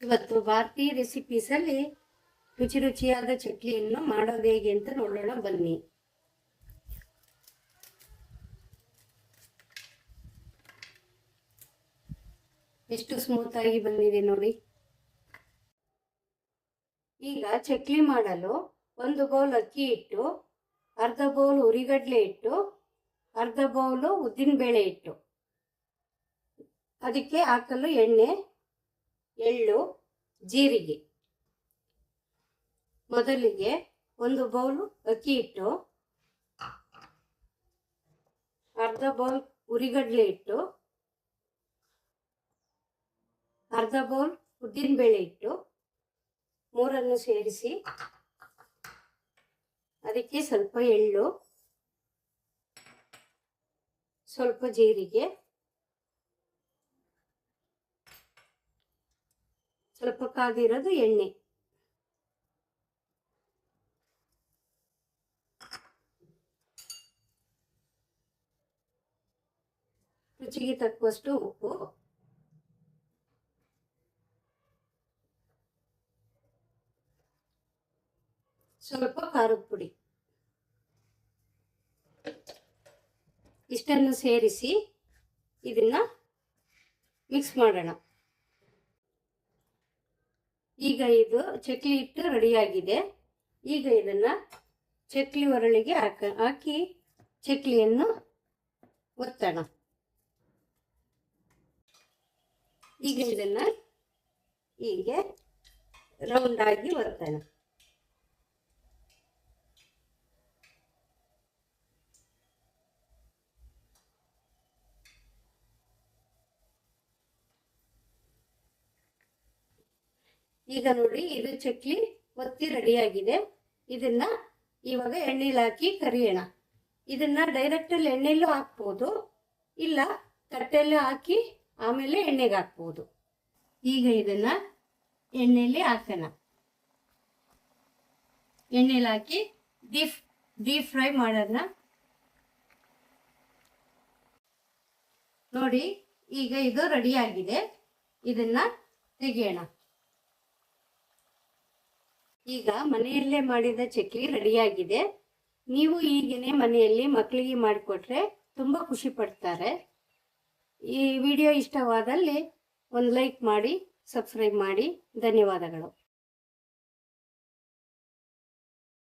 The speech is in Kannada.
ಇವತ್ತು ಭಾರತೀಯ ರೆಸಿಪೀಸಲ್ಲಿ ರುಚಿ ರುಚಿಯಾದ ಚಕ್ಲಿಯನ್ನು ಮಾಡೋದು ಹೇಗೆ ಅಂತ ನೋಡೋಣ ಬನ್ನಿ. ಎಷ್ಟು ಸ್ಮೂತ್ ಆಗಿ ಬಂದಿದೆ ನೋಡಿ. ಈಗ ಚಕ್ಲಿ ಮಾಡಲು 1 ಬೌಲ್ ಅಕ್ಕಿ ಹಿಟ್ಟು, ಅರ್ಧ ಬೌಲ್ ಹುರಿಗಡಲೆ ಹಿಟ್ಟು, ಅರ್ಧ ಬೌಲು ಉದ್ದಿನಬೇಳೆ ಹಿಟ್ಟು, ಅದಕ್ಕೆ ಹಾಕಲು ಎಣ್ಣೆ, ಎಳ್ಳು, ಜೀರಿಗೆ. ಮೊದಲಿಗೆ 1 ಬೌಲ್ ಅಕ್ಕಿ ಹಿಟ್ಟು, ಅರ್ಧ ಬೌಲ್ ಹುರಿಗಡಲೆ ಹಿಟ್ಟು, ಅರ್ಧ ಬೌಲ್ ಉದ್ದಿನಬೇಳೆ ಹಿಟ್ಟು ಮೂರನ್ನು ಸೇರಿಸಿ ಅದಕ್ಕೆ ಸ್ವಲ್ಪ ಎಳ್ಳು, ಸ್ವಲ್ಪ ಜೀರಿಗೆ, ಸ್ವಲ್ಪ ಕಾದಿರೋದು ಎಣ್ಣೆ, ರುಚಿಗೆ ತಕ್ಕಷ್ಟು ಉಪ್ಪು, ಸ್ವಲ್ಪ ಖಾರದ ಪುಡಿ. ಇಷ್ಟನ್ನು ಸೇರಿಸಿ ಇದನ್ನ ಮಿಕ್ಸ್ ಮಾಡೋಣ. ಈಗ ಇದು ಚಕ್ಲಿ ಹಿಟ್ಟು ರೆಡಿಯಾಗಿದೆ. ಈಗ ಇದನ್ನ ಚಕ್ಲಿ ಒರಳಿಗೆ ಹಾಕಿ ಚಕ್ಲಿಯನ್ನು ಒತ್ತೋಣ. ಈಗ ಇದನ್ನ ಹೀಗೆ ರೌಂಡ್ ಆಗಿ ಒತ್ತೋಣ. ಈಗ ನೋಡಿ, ಇದು ಚಕ್ಲಿ ಒತ್ತಿ ರೆಡಿಯಾಗಿದೆ. ಇದನ್ನ ಇವಾಗ ಎಣ್ಣೆಲಿ ಹಾಕಿ ಕರಿಯೋಣ. ಇದನ್ನ ಡೈರೆಕ್ಟಲ್ಲಿ ಎಣ್ಣೆಲ್ಲೂ ಹಾಕ್ಬೋದು, ಇಲ್ಲ ತಟ್ಟೆಲ್ಲೂ ಹಾಕಿ ಆಮೇಲೆ ಎಣ್ಣೆಗೆ ಹಾಕ್ಬೋದು. ಈಗ ಇದನ್ನ ಎಣ್ಣೆಲಿ ಹಾಕೋಣ. ಎಣ್ಣೆಲಿ ಹಾಕಿ ಡೀಪ್ ಫ್ರೈ ಮಾಡೋಣ. ನೋಡಿ, ಈಗ ಇದು ರೆಡಿಯಾಗಿದೆ. ಇದನ್ನ ತೆಗೆಯೋಣ. ಈಗ ಮನೆಯಲ್ಲೇ ಮಾಡಿದ ಚಕ್ಲಿ ರೆಡಿಯಾಗಿದೆ. ನೀವು ಈಗೇನೆ ಮನೆಯಲ್ಲಿ ಮಕ್ಕಳಿಗೆ ಮಾಡಿಕೊಟ್ರೆ ತುಂಬ ಖುಷಿ ಪಡ್ತಾರೆ. ಈ ವಿಡಿಯೋ ಇಷ್ಟವಾದಲ್ಲಿ ಒಂದು ಲೈಕ್ ಮಾಡಿ, ಸಬ್ಸ್ಕ್ರೈಬ್ ಮಾಡಿ. ಧನ್ಯವಾದಗಳು.